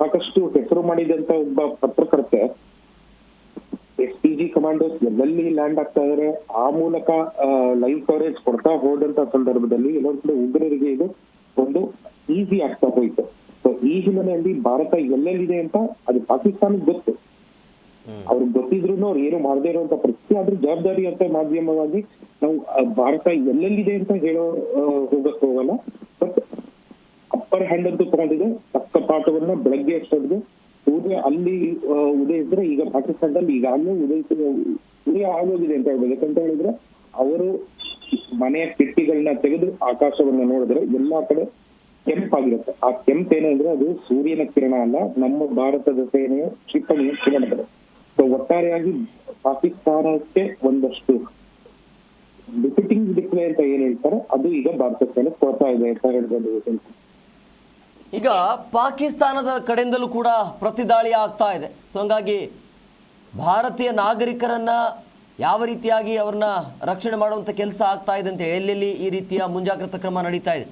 ಸಾಕಷ್ಟು ಹೆಸರು ಮಾಡಿದಂತ ಒಬ್ಬ ಪತ್ರಕರ್ತೆ SPG ಕಮಾಂಡೋಸ್ ಎಲ್ಲೆಲ್ಲಿ ಲ್ಯಾಂಡ್ ಆಗ್ತಾ ಇದಾರೆ ಆ ಮೂಲಕ ಲೈವ್ ಕವರೇಜ್ ಕೊಡ್ತಾ ಹೋದಂತ ಸಂದರ್ಭದಲ್ಲಿ ಎಲ್ಲೊಂದ್ ಕಡೆ ಉಗ್ರರಿಗೆ ಇದು ಒಂದು ಈಸಿ ಆಗ್ತಾ ಹೋಯ್ತು. ಸೊ ಈ ಹಿನ್ನೆಲೆಯಲ್ಲಿ ಭಾರತ ಎಲ್ಲೆಲ್ಲಿದೆ ಅಂತ ಅದು ಪಾಕಿಸ್ತಾನಕ್ಕೆ ಗೊತ್ತು, ಅವ್ರಿಗೆ ಗೊತ್ತಿದ್ರು ಅವ್ರು ಏನು ಮಾಡದೇ ಇರುವಂತ ಪರಿಸ್ಥಿತಿ. ಆದ್ರೂ ಜವಾಬ್ದಾರಿ ಅಂತ ಮಾಧ್ಯಮವಾಗಿ ನಾವು ಭಾರತ ಎಲ್ಲೆಲ್ಲಿದೆ ಅಂತ ಹೋಗಕ್ ಹೋಗಲ್ಲ. ಬಟ್ ಅಪ್ಪರ್ ಹ್ಯಾಂಡ್ ಅಂತೂ ತಗೊಂಡಿದೆ. ತಕ್ಕ ಪಾಠವನ್ನ ಬೆಳಗ್ಗೆ ಅಷ್ಟೊತ್ತಿಗೆ ಸೂರ್ಯ ಅಲ್ಲಿ ಉದಯಿಸಿದ್ರೆ ಈಗ ಪಾಕಿಸ್ತಾನದಲ್ಲಿ ಈಗಾಗಲೇ ಉದಯ ಆಗೋಗಿದೆ ಅಂತ ಹೇಳ್ಬೋದು. ಯಾಕಂತ ಹೇಳಿದ್ರೆ ಅವರು ಮನೆಯ ಕಿಟಕಿಗಳನ್ನ ತೆಗೆದು ಆಕಾಶವನ್ನ ನೋಡಿದ್ರೆ ಎಲ್ಲಾ ಕಡೆ ಕೆಂಪಾಗಿರುತ್ತೆ. ಆ ಕೆಂಪು ಏನಂದ್ರೆ ಅದು ಸೂರ್ಯನ ಕಿರಣ ಅಲ್ಲ, ನಮ್ಮ ಭಾರತದ ಸೇನೆಯ ಕ್ಷಿಪಣಿಯ ಕಿರಣಗಳು. ಸೊ ಒಟ್ಟಾರೆಯಾಗಿ ಪಾಕಿಸ್ತಾನಕ್ಕೆ ಒಂದಷ್ಟು ಡಿಫಿಟಿಂಗ್ ಡಿಸ್ಪ್ಲೇ ಅಂತ ಏನ್ ಹೇಳ್ತಾರೆ ಅದು ಈಗ ಭಾರತ ಸೇನೆ ಕೊಡ್ತಾ ಇದೆ ಅಂತ ಹೇಳ್ಬೋದು. ಈಗ ಪಾಕಿಸ್ತಾನದ ಕಡೆಯಿಂದಲೂ ಕೂಡ ಪ್ರತಿದಾಳಿ ಆಗ್ತಾ ಇದೆ. ಸೊ ಹಂಗಾಗಿ ಭಾರತೀಯ ನಾಗರಿಕರನ್ನ ಯಾವ ರೀತಿಯಾಗಿ ಅವ್ರನ್ನ ರಕ್ಷಣೆ ಮಾಡುವಂತ ಕೆಲಸ ಆಗ್ತಾ ಇದೆ ಅಂತ ಎಲ್ಲೆಲ್ಲಿ ಈ ರೀತಿಯ ಮುಂಜಾಗ್ರತಾ ಕ್ರಮ ನಡೀತಾ ಇದೆ?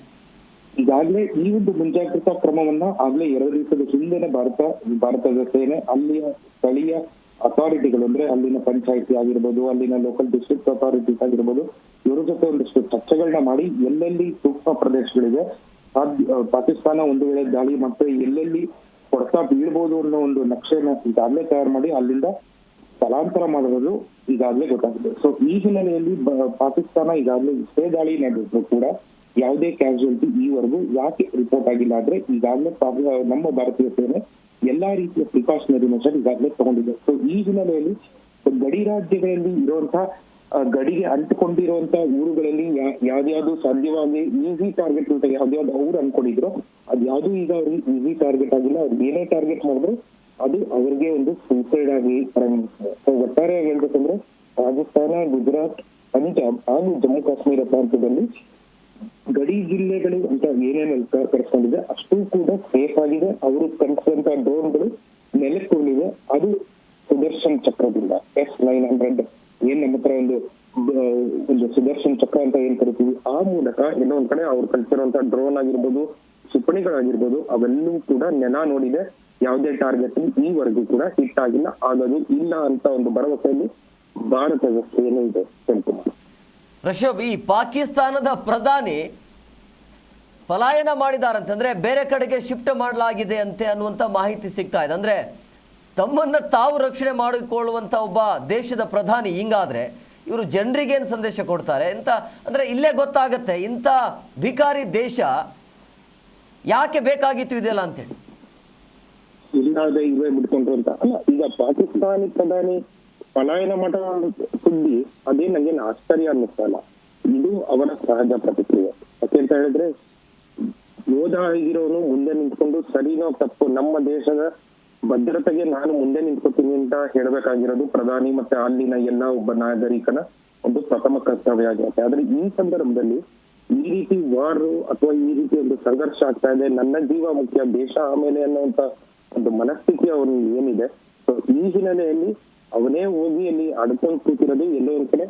ಈಗಾಗಲೇ ಈ ಒಂದು ಮುಂಜಾಗ್ರತಾ ಕ್ರಮವನ್ನ ಆಗ್ಲೇ 2 ದಿವಸದ ಹಿಂದೆನೆ ಭಾರತದ ಸೇನೆ ಅಲ್ಲಿಯ ಸ್ಥಳೀಯ ಅಥಾರಿಟಿಗಳು ಅಂದ್ರೆ ಅಲ್ಲಿನ ಪಂಚಾಯತಿ ಆಗಿರ್ಬೋದು, ಅಲ್ಲಿನ ಲೋಕಲ್ ಡಿಸ್ಟ್ರಿಕ್ಟ್ ಅಥಾರಿಟೀಸ್ ಆಗಿರ್ಬೋದು, ಇವರ ಜೊತೆ ಒಂದಷ್ಟು ಚರ್ಚೆಗಳನ್ನ ಮಾಡಿ ಎಲ್ಲೆಲ್ಲಿ ಸೂಕ್ಷ್ಮ ಪ್ರದೇಶಗಳಿದೆ, ಪಾಕಿಸ್ತಾನ ಒಂದು ವೇಳೆ ದಾಳಿ ಮತ್ತೆ ಎಲ್ಲೆಲ್ಲಿ ಹೊಡೆತ ಬೀಳ್ಬೋದು ಅನ್ನೋ ಒಂದು ನಕ್ಷೆನ ಈಗಾಗಲೇ ತಯಾರು ಮಾಡಿ ಅಲ್ಲಿಂದ ಸ್ಥಳಾಂತರ ಮಾಡೋದು ಈಗಾಗಲೇ ಗೊತ್ತಾಗಿದೆ. ಸೊ ಈ ಹಿನ್ನೆಲೆಯಲ್ಲಿ ಪಾಕಿಸ್ತಾನ ಈಗಾಗಲೇ ಇಷ್ಟೇ ದಾಳಿ ನಡೆದ್ರು ಕೂಡ ಯಾವುದೇ ಕ್ಯಾಶುಯಾಲಿಟಿ ಈವರೆಗೂ ಯಾಕೆ ರಿಪೋರ್ಟ್ ಆಗಿಲ್ಲ ಅಂದ್ರೆ ಈಗಾಗಲೇ ನಮ್ಮ ಭಾರತೀಯ ಸೇನೆ ಎಲ್ಲಾ ರೀತಿಯ ಪ್ರಿಕಾಷನರಿ ಮೆಷರ್ ಈಗಾಗಲೇ ತಗೊಂಡಿದೆ. ಸೊ ಈ ಹಿನ್ನೆಲೆಯಲ್ಲಿ ಗಡಿ ರಾಜ್ಯಗಳಲ್ಲಿ ಇರುವಂತಹ ಗಡಿಗೆ ಅಂಟಿಕೊಂಡಿರುವಂತಹ ಊರುಗಳಲ್ಲಿ ಯಾವ್ದಾವ್ದು ಸಾಧ್ಯವಾಗಿ ಈಸಿ ಟಾರ್ಗೆಟ್ ಅಂತ ಯಾವ್ದಾವ್ದು ಅವ್ರು ಅನ್ಕೊಂಡಿದ್ರು ಅದ್ಯಾವ್ದು ಈಗ ಅವ್ರಿಗೆ ಈಸಿ ಟಾರ್ಗೆಟ್ ಆಗಿಲ್ಲ. ಅವ್ರು ಏನೇ ಟಾರ್ಗೆಟ್ ಮಾಡಿದ್ರು ಅದು ಅವರಿಗೆ ಒಂದು ಸೂಸೈಡ್ ಆಗಿ ಪರಿಣಮಿಸಿದೆ. ಸೊ ಒಟ್ಟಾರೆಯಾಗಿ ಹೇಳ್ಬೇಕಂದ್ರೆ ರಾಜಸ್ಥಾನ, ಗುಜರಾತ್, ಪಂಜಾಬ್ ಹಾಗೂ ಜಮ್ಮು ಕಾಶ್ಮೀರ ಪ್ರಾಂತ್ಯದಲ್ಲಿ ಗಡಿ ಜಿಲ್ಲೆಗಳು ಅಂತ ಏನೇನು ಕರೆಸ್ಕೊಂಡಿದೆ ಅಷ್ಟೂ ಕೂಡ ಸೇಫ್ ಆಗಿದೆ. ಅವರು ಕಳಿಸಿದಂತ ಡ್ರೋನ್ಗಳು ನೆಲಕ್ಕೆ ಉಳಿವೆ. ಅದು ಸುದರ್ಶನ್ ಚಕ್ರದಿಂದ S-900 ಏನ್ ನಮ್ಮ ಹತ್ರ ಒಂದು ಸುದರ್ಶನ್ ಚಕ್ರ ಅಂತ ಏನ್ ಕರಿತೀವಿ ಆ ಮೂಲಕ ಏನೋ ಒಂದ್ ಕಡೆ ಅವ್ರು ಕಳಿಸಿರುವಂತ ಡ್ರೋನ್ ಆಗಿರ್ಬೋದು, ಕ್ಷಿಪಣಿಗಳಾಗಿರ್ಬೋದು ಅವೆಲ್ಲವೂ ಕೂಡ ನೆಲ ನೋಡಿದೆ. ಯಾವುದೇ ಟಾರ್ಗೆಟ್ ಈವರೆಗೂ ಕೂಡ ಹಿಟ್ ಆಗಿಲ್ಲ, ಆಗೋದು ಇಲ್ಲ ಅಂತ ಒಂದು ಭರವಸೆಯಲ್ಲಿ ಭಾರತದ ಸೇನೆ ಇದೆ. ರಿಷಬ್, ಈ ಪಾಕಿಸ್ತಾನದ ಪ್ರಧಾನಿ ಪಲಾಯನ ಮಾಡಿದಾರಂತಂದ್ರೆ ಬೇರೆ ಕಡೆಗೆ ಶಿಫ್ಟ್ ಮಾಡಲಾಗಿದೆ ಅಂತೆ ಅನ್ನುವಂಥ ಮಾಹಿತಿ ಸಿಗ್ತಾ ಇದೆ. ಅಂದರೆ ತಮ್ಮನ್ನು ತಾವು ರಕ್ಷಣೆ ಮಾಡಿಕೊಳ್ಳುವಂಥ ಒಬ್ಬ ದೇಶದ ಪ್ರಧಾನಿ ಹಿಂಗಾದರೆ ಇವರು ಜನರಿಗೇನು ಸಂದೇಶ ಕೊಡ್ತಾರೆ ಅಂತ ಅಂದರೆ ಇಲ್ಲೇ ಗೊತ್ತಾಗತ್ತೆ ಇಂಥ ಭಿಕಾರಿ ದೇಶ ಯಾಕೆ ಬೇಕಾಗಿತ್ತು ಇದೆಲ್ಲ ಅಂತೇಳಿ. ಇಲ್ಲದೆ ಇವೇ ಬಿಡ್ಕೊಂಡ್ರು ಅಂತ ಅಲ್ಲ. ಈಗ ಪಾಕಿಸ್ತಾನಿ ಪ್ರಧಾನಿ ಪಲಾಯನ ಮಾಡೋ ಸುದ್ದಿ ಅದೇ ನಂಗೇನು ಆಶ್ಚರ್ಯ ಅನ್ನಿಸ್ತಲ್ಲ. ಇದು ಅವರ ಸಹಜ ಪ್ರತಿಕ್ರಿಯೆ. ಯಾಕೆಂತ ಹೇಳಿದ್ರೆ ಯೋಧ ಆಗಿರೋನು ಮುಂದೆ ನಿಂತ್ಕೊಂಡು ಸರಿನೋ ತಪ್ಪು ನಮ್ಮ ದೇಶದ ಭದ್ರತೆಗೆ ನಾನು ಮುಂದೆ ನಿಂತ್ಕೊತೀನಿ ಅಂತ ಹೇಳ್ಬೇಕಾಗಿರೋದು ಪ್ರಧಾನಿ ಮತ್ತೆ ಅಲ್ಲಿನ ಎಲ್ಲ ಒಬ್ಬ ನಾಗರಿಕನ ಒಂದು ಪ್ರಥಮ ಕರ್ತವ್ಯ ಆಗಿರುತ್ತೆ. ಆದ್ರೆ ಈ ಸಂದರ್ಭದಲ್ಲಿ ಈ ರೀತಿ ವಾರ್ ಅಥವಾ ಈ ರೀತಿ ಒಂದು ಸಂಘರ್ಷ ಆಗ್ತಾ ಇದೆ, ನನ್ನ ಜೀವ ಮುಖ್ಯ ದೇಶ ಆಮೇಲೆ ಅನ್ನುವಂತ ಒಂದು ಮನಸ್ಥಿತಿ ಅವನು ಏನಿದೆ. ಸೊ ಈ ಹಿನ್ನೆಲೆಯಲ್ಲಿ ಅವನೇ ಹೋಗಿ ಅಲ್ಲಿ ಅಡ್ಕೊಂಡು ಕೂತಿರೋದು ಎಲ್ಲೋ ಒಂದ್ ಕಡೆ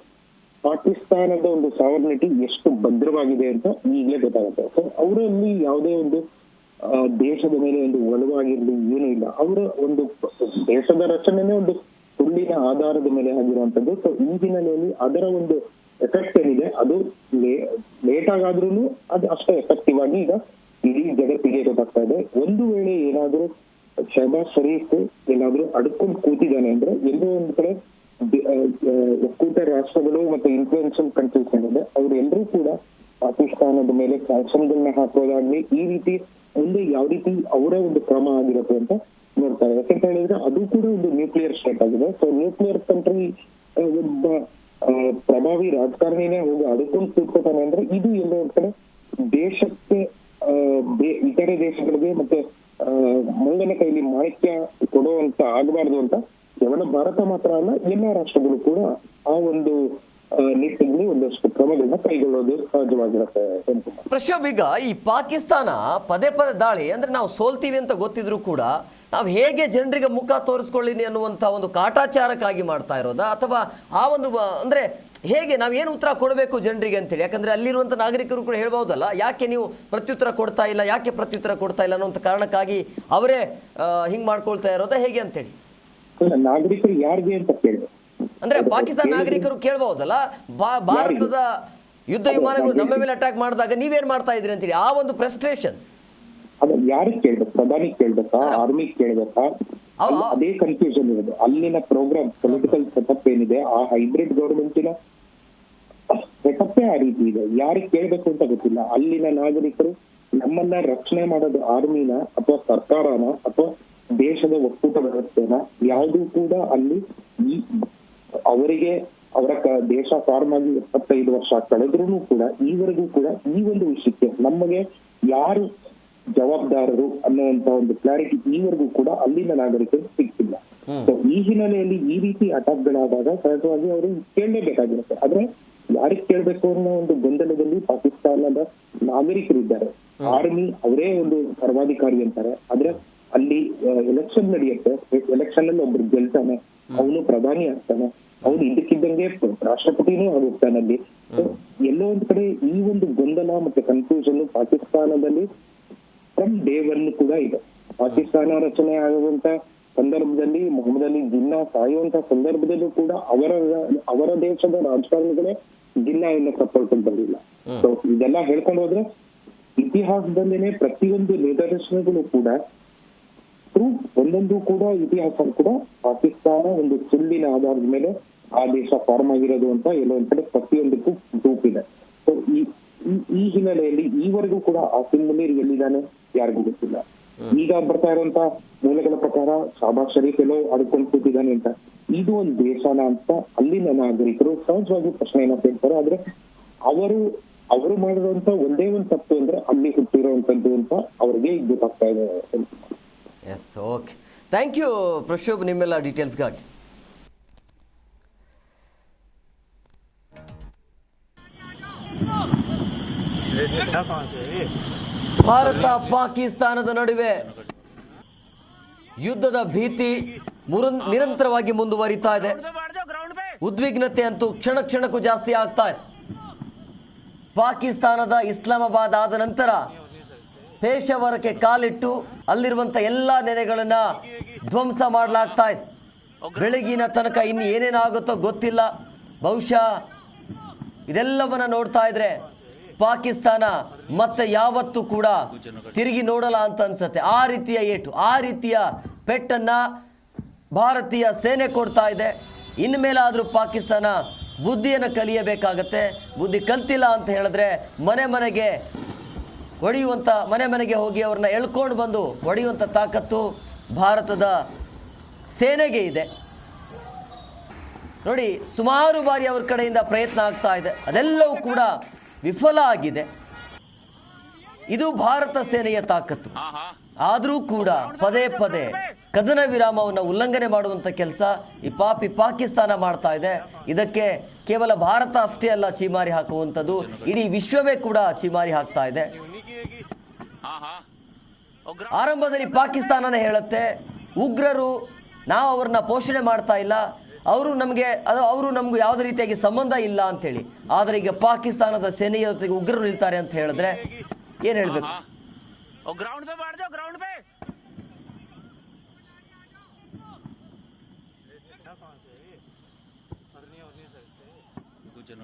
ಪಾಕಿಸ್ತಾನದ ಒಂದು ಸಾವರ್ನಿಟಿ ಎಷ್ಟು ಭದ್ರವಾಗಿದೆ ಅಂತ ಈಗಲೇ ಗೊತ್ತಾಗುತ್ತೆ. ಸೊ ಅವರಲ್ಲಿ ಯಾವುದೇ ಒಂದು ದೇಶದ ಮೇಲೆ ಒಂದು ಒಲವಾಗಿರ್ಲಿ ಏನೂ ಇಲ್ಲ. ಅವರ ಒಂದು ದೇಶದ ರಚನೆನೇ ಒಂದು ಸುಳ್ಳಿನ ಆಧಾರದ ಮೇಲೆ ಆಗಿರುವಂತದ್ದು. ಸೊ ಈ ಹಿನ್ನೆಲೆಯಲ್ಲಿ ಅದರ ಒಂದು ಎಫೆಕ್ಟ್ ಏನಿದೆ ಅದು ಲೇಟ್ ಆಗಾದ್ರೂ ಅದು ಅಷ್ಟೇ ಎಫೆಕ್ಟಿವ್ ಆಗಿ ಈಗ ಇಡೀ ಜಗತ್ತಿಗೆ ಗೊತ್ತಾಗ್ತಾ ಇದೆ. ಒಂದು ವೇಳೆ ಏನಾದ್ರೂ ಶಹಬಾಜ್ ಶರೀಫ್ ಏನಾದ್ರೂ ಅಡ್ಕೊಂಡು ಕೂತಿದ್ದಾನೆ ಅಂದ್ರೆ ಎಲ್ಲೋ ಒಂದ್ ಕಡೆ ಒಕ್ಕೂಟ ರಾಷ್ಟ್ರಗಳು ಮತ್ತೆ ಇನ್ಫ್ಲೂಯೆನ್ಷಿಯಲ್ ಕಂಟ್ರೀಸ್ ಏನಿದೆ ಅವ್ರು ಎಲ್ಲರೂ ಕೂಡ ಪಾಕಿಸ್ತಾನದ ಮೇಲೆ ಸ್ಯಾಂಕ್ಷನ್ಗಳನ್ನ ಹಾಕೋದಾಗ್ಲಿ ಈ ರೀತಿ ಮುಂದೆ ಯಾವ ರೀತಿ ಅವರ ಒಂದು ಕ್ರಮ ಆಗಿರುತ್ತೆ ಅಂತ ನೋಡ್ತಾರೆ. ಯಾಕಂತ ಹೇಳಿದ್ರೆ ಅದು ಕೂಡ ಒಂದು ನ್ಯೂಕ್ಲಿಯರ್ ಸ್ಟೇಟ್ ಆಗಿದೆ. ಸೊ ನ್ಯೂಕ್ಲಿಯರ್ ಕಂಟ್ರಿ ಒಬ್ಬ ಪ್ರಭಾವಿ ರಾಜಕಾರಣಿನೇ ಹೋಗಿ ಅಡ್ಕೊಂಡು ಕೂತ್ಕೋತಾನೆ ಅಂದ್ರೆ ಇದು ಎಲ್ಲೋ ಒಂದ್ ಕಡೆ ದೇಶಕ್ಕೆ ಇತರೆ ದೇಶಗಳಿಗೆ ಮತ್ತೆ ಮಂಗನ ಕೈಲಿ ಮಾಣಿಕ್ಯ ಕೊಡುವಂತ ಆಗಬಾರ್ದು ಅಂತ ಕೇವಲ ಭಾರತ ಮಾತ್ರ ಅಲ್ಲ ಎಲ್ಲ ರಾಷ್ಟ್ರಗಳು ಕೂಡ ಆ ಒಂದು ನಿಟ್ಟಿನಲ್ಲಿ ಒಂದಷ್ಟು ಕ್ರಮಗಳನ್ನ ಕೈಗೊಳ್ಳೋದು ಸಹಜವಾಗಿರುತ್ತೆ. ಪ್ರಶೋಭ್, ಈಗ ಈ ಪಾಕಿಸ್ತಾನ ಪದೇ ಪದೇ ದಾಳಿ ಅಂದರೆ ನಾವು ಸೋಲ್ತೀವಿ ಅಂತ ಗೊತ್ತಿದ್ರು ಕೂಡ ನಾವು ಹೇಗೆ ಜನರಿಗೆ ಮುಖ ತೋರಿಸ್ಕೊಳ್ಳಿನಿ ಅನ್ನುವಂಥ ಒಂದು ಕಾಟಾಚಾರಕ್ಕಾಗಿ ಮಾಡ್ತಾ ಇರೋದಾ ಅಥವಾ ಆ ಒಂದು ಅಂದರೆ ಹೇಗೆ ನಾವೇನು ಉತ್ತರ ಕೊಡಬೇಕು ಜನರಿಗೆ ಅಂತೇಳಿ? ಯಾಕಂದರೆ ಅಲ್ಲಿರುವಂಥ ನಾಗರಿಕರು ಕೂಡ ಹೇಳ್ಬೋದಲ್ಲ, ಯಾಕೆ ನೀವು ಪ್ರತ್ಯುತ್ತರ ಕೊಡ್ತಾ ಇಲ್ಲ, ಯಾಕೆ ಪ್ರತ್ಯುತ್ತರ ಕೊಡ್ತಾ ಇಲ್ಲ ಅನ್ನೋಂಥ ಕಾರಣಕ್ಕಾಗಿ ಅವರೇ ಹಿಂಗೆ ಮಾಡ್ಕೊಳ್ತಾ ಇರೋದಾ ಹೇಗೆ ಅಂತೇಳಿ? ನಾಗರಿಕರು ಯಾರಿಗೆ ಅಂತ ಕೇಳಿದೆ ಅಂದ್ರೆ ಪಾಕಿಸ್ತಾನ ನಾಗರಿಕರು ಕೇಳಬಹುದಲ್ಲ, ಭಾರತದ ಯುದ್ಧ ವಿಮಾನಗಳು ನಮ್ಮ ಮೇಲೆ ಅಟ್ಯಾಕ್ ಮಾಡಿದಾಗ ನೀವೇನ್ ಮಾಡ್ತಾ ಇದ್ರಿ ಅಂತೇಳಿ ಆ ಒಂದು ಫ್ರಸ್ಟ್ರೇಷನ್. ಅದ ಯಾರಿಗೆ ಕೇಳ್ಬೇಕು? ಪ್ರಧಾನಿ ಕೇಳ್ಬೇಕಾ, ಆರ್ಮಿ ಕೇಳ್ಬೇಕಾ? ಅದೇ ಕನ್ಫ್ಯೂಷನ್ ಇರೋದು. ಅಲ್ಲಿನ ಪ್ರೋಗ್ರಾಮ್ ಪೊಲಿಟಿಕಲ್ ಸೆಟಪ್ ಏನಿದೆ ಆ ಹೈಬ್ರಿಡ್ ಗವರ್ಮೆಂಟಿನ ಸೆಟಪ್ಪೇ ಆ ರೀತಿ ಇದೆ. ಯಾರಿಗೆ ಕೇಳ್ಬೇಕು ಅಂತ ಗೊತ್ತಿಲ್ಲ. ಅಲ್ಲಿನ ನಾಗರಿಕರು ನಮ್ಮನ್ನ ರಕ್ಷಣೆ ಮಾಡೋದು ಆರ್ಮಿನ ಅಥವಾ ಸರ್ಕಾರನ ಅಥವಾ ದೇಶದ ಒಕ್ಕೂಟ ವ್ಯವಸ್ಥೆನ ಯಾವುದೂ ಕೂಡ ಅಲ್ಲಿ ಅವರಿಗೆ ಅವರ ದೇಶ ಫಾರ್ಮ್ ಆಗಿ 75 ವರ್ಷ ಕಳೆದ್ರೂ ಕೂಡ ಈವರೆಗೂ ಕೂಡ ಈ ಒಂದು ವಿಷಯಕ್ಕೆ ನಮಗೆ ಯಾರು ಜವಾಬ್ದಾರರು ಅನ್ನುವಂತ ಒಂದು ಕ್ಲಾರಿಟಿ ಈವರೆಗೂ ಕೂಡ ಅಲ್ಲಿನ ನಾಗರಿಕರಿಗೆ ಸಿಗ್ತಿಲ್ಲ. ಸೊ ಈ ಹಿನ್ನೆಲೆಯಲ್ಲಿ ಈ ರೀತಿ ಅಟ್ಯಾಕ್ ಗಳಾದಾಗ ಸಹಜವಾಗಿ ಅವರು ಕೇಳಲೇಬೇಕಾಗಿರುತ್ತೆ. ಆದ್ರೆ ಯಾರಿಗೆ ಕೇಳ್ಬೇಕು ಅನ್ನೋ ಒಂದು ಗೊಂದಲದಲ್ಲಿ ಪಾಕಿಸ್ತಾನದ ನಾಗರಿಕರಿದ್ದಾರೆ. ಆರ್ಮಿ ಅವರೇ ಒಂದು ಸರ್ವಾಧಿಕಾರಿ ಅಂತಾರೆ. ಆದ್ರೆ ಅಲ್ಲಿ ಎಲೆಕ್ಷನ್ ನಡೆಯುತ್ತೆ, ಎಲೆಕ್ಷನ್ ಅಲ್ಲಿ ಒಬ್ರು ಗೆಲ್ತಾನೆ, ಅವನು ಪ್ರಧಾನಿ ಆಗ್ತಾನೆ, ಅವನು ಇದಕ್ಕಿದ್ದಂಗೆ ರಾಷ್ಟ್ರಪತಿನೂ ಆಗುತ್ತಾನೆ ಅಲ್ಲಿ. ಎಲ್ಲೋ ಒಂದ್ ಕಡೆ ಈ ಒಂದು ಗೊಂದಲ ಮತ್ತೆ ಕನ್ಫ್ಯೂಷನ್ ಪಾಕಿಸ್ತಾನದಲ್ಲಿ ಫ್ರಮ್ ಡೇ ಒನ್ ಕೂಡ ಇದೆ. ಪಾಕಿಸ್ತಾನ ರಚನೆ ಆಗುವಂತ ಸಂದರ್ಭದಲ್ಲಿ ಮೊಹಮ್ಮದ್ ಅಲಿ ಜಿನ್ನಾ ಸಾಯುವಂತ ಸಂದರ್ಭದಲ್ಲೂ ಕೂಡ ಅವರ ದೇಶದ ರಾಜಕಾರಣಿಗಳೇ ಜಿನ್ನಾಯನ್ನು ಸಪೋರ್ಟ್ ಬಂದಿಲ್ಲ. ಸೊ ಇದೆಲ್ಲ ಹೇಳ್ಕೊಂಡು ಹೋದ್ರೆ ಇತಿಹಾಸದಲ್ಲೇನೆ ಪ್ರತಿಯೊಂದು ನಿದರ್ಶನಗಳು ಕೂಡ ಪ್ರೂಫ್ ಒಂದೊಂದು ಕೂಡ ಇತಿಹಾಸ ಕೂಡ ಪಾಕಿಸ್ತಾನ ಒಂದು ಸುಳ್ಳಿನ ಆಧಾರದ ಮೇಲೆ ಆ ದೇಶ ಫಾರ್ಮ್ ಆಗಿರೋದು ಅಂತ ಎಲ್ಲೋ ಒಂದ್ ಕಡೆ ಪ್ರತಿಯೊಂದಕ್ಕೂ ಪ್ರೂಫ್ ಇದೆ. ಸೊ ಈ ಹಿನ್ನೆಲೆಯಲ್ಲಿ ಈವರೆಗೂ ಕೂಡ ಆಸಿಮ್ ಮುನೀರ್ ಎಲ್ಲಿದ್ದಾನೆ ಯಾರಿಗೂ ಗೊತ್ತಿಲ್ಲ. ಈಗ ಬರ್ತಾ ಇರುವಂತ ಮೂಲಗಳ ಪ್ರಕಾರ ಶಹಬಾಜ್ ಶರೀಫ್ ಎಲ್ಲೋ ಅಡ್ಕೊಂಡು ಕೂತಿದ್ದಾನೆ ಅಂತ. ಇದು ಒಂದು ದೇಶನ ಅಂತ ಅಲ್ಲಿನ ನಾಗರಿಕರು ಸಹಜವಾಗಿ ಪ್ರಶ್ನೆಯನ್ನ ಕೇಳ್ತಾರೆ. ಆದ್ರೆ ಅವರು ಮಾಡಿರುವಂತ ಒಂದೇ ಒಂದು ತಪ್ಪು ಅಂದ್ರೆ ಅಲ್ಲಿ ಹುಟ್ಟಿರುವಂತದ್ದು ಅಂತ ಅವ್ರಿಗೆ ಈಗ ಗೊತ್ತಾಗ್ತಾ ಇದೆ. ಎಸ್, ಓಕೆ, ಥ್ಯಾಂಕ್ ಯು ಪ್ರಶೋಭ್ ನಿಮ್ಮೆಲ್ಲ ಡೀಟೇಲ್ಸ್ಗಾಗಿ. क्या कहाँ से है ये? ಭಾರತ ಪಾಕಿಸ್ತಾನದ ನಡುವೆ ಯುದ್ಧದ ಭೀತಿ ನಿರಂತರವಾಗಿ ಮುಂದುವರಿತಾ ಇದೆ. ಉದ್ವಿಗ್ನತೆ ಅಂತೂ ಕ್ಷಣ ಕ್ಷಣಕ್ಕೂ ಜಾಸ್ತಿ ಆಗ್ತಾ ಇದೆ. ಪಾಕಿಸ್ತಾನದ ಇಸ್ಲಾಮಾಬಾದ್ ಆದ ನಂತರ ಪೇಶಾವರಕ್ಕೆ ಕಾಲಿಟ್ಟು ಅಲ್ಲಿರುವಂಥ ಎಲ್ಲ ನೆಲೆಗಳನ್ನು ಧ್ವಂಸ ಮಾಡಲಾಗ್ತಾ ಇದೆ. ಬೆಳಗಿನ ತನಕ ಇನ್ನು ಏನೇನಾಗುತ್ತೋ ಗೊತ್ತಿಲ್ಲ. ಬಹುಶಃ ಇದೆಲ್ಲವನ್ನ ನೋಡ್ತಾ ಇದ್ರೆ ಪಾಕಿಸ್ತಾನ ಮತ್ತೆ ಯಾವತ್ತೂ ಕೂಡ ತಿರುಗಿ ನೋಡಲ್ಲ ಅಂತ ಅನ್ಸುತ್ತೆ. ಆ ರೀತಿಯ ಏಟು, ಆ ರೀತಿಯ ಪೆಟ್ಟನ್ನು ಭಾರತೀಯ ಸೇನೆ ಕೊಡ್ತಾ ಇದೆ. ಇನ್ಮೇಲಾದರೂ ಪಾಕಿಸ್ತಾನ ಬುದ್ಧಿಯನ್ನು ಕಲಿಯಬೇಕಾಗತ್ತೆ. ಬುದ್ಧಿ ಕಲ್ತಿಲ್ಲ ಅಂತ ಹೇಳಿದ್ರೆ ಮನೆ ಮನೆಗೆ ಹೋಗಿ ಅವ್ರನ್ನ ಎಳ್ಕೊಂಡು ಬಂದು ಹೊಡೆಯುವಂಥ ತಾಕತ್ತು ಭಾರತದ ಸೇನೆಗೆ ಇದೆ. ನೋಡಿ, ಸುಮಾರು ಬಾರಿ ಅವ್ರ ಕಡೆಯಿಂದ ಪ್ರಯತ್ನ ಆಗ್ತಾ ಇದೆ, ಅದೆಲ್ಲವೂ ಕೂಡ ವಿಫಲ ಆಗಿದೆ. ಇದು ಭಾರತ ಸೇನೆಯ ತಾಕತ್ತು. ಆದರೂ ಕೂಡ ಪದೇ ಪದೇ ಕದನ ವಿರಾಮವನ್ನು ಉಲ್ಲಂಘನೆ ಮಾಡುವಂಥ ಕೆಲಸ ಈ ಪಾಕಿಸ್ತಾನ ಮಾಡ್ತಾ ಇದೆ. ಇದಕ್ಕೆ ಕೇವಲ ಭಾರತ ಅಷ್ಟೇ ಅಲ್ಲ ಚೀಮಾರಿ ಹಾಕುವಂಥದ್ದು, ಇಡೀ ವಿಶ್ವವೇ ಕೂಡ ಚೀಮಾರಿ ಹಾಕ್ತಾ ಇದೆ. ಆರಂಭದಲ್ಲಿ ಪಾಕಿಸ್ತಾನನೇ ಹೇಳುತ್ತೆ, ಉಗ್ರರು ನಾವು ಅವ್ರನ್ನ ಪೋಷಣೆ ಮಾಡ್ತಾ ಇಲ್ಲ, ಅವರು ನಮಗೂ ಯಾವುದೇ ರೀತಿಯಾಗಿ ಸಂಬಂಧ ಇಲ್ಲ ಅಂತೇಳಿ. ಆದರೆ ಈಗ ಪಾಕಿಸ್ತಾನದ ಸೇನೆಯ ಜೊತೆಗೆ ಉಗ್ರರು ನಿಲ್ತಾರೆ ಅಂತ ಹೇಳಿದ್ರೆ ಏನು ಹೇಳಬೇಕು? ग्राउंड पे बैठ जाओ, ग्राउंड पे। क्या कहाँ से है ये? अरनिया साइड से कुछ न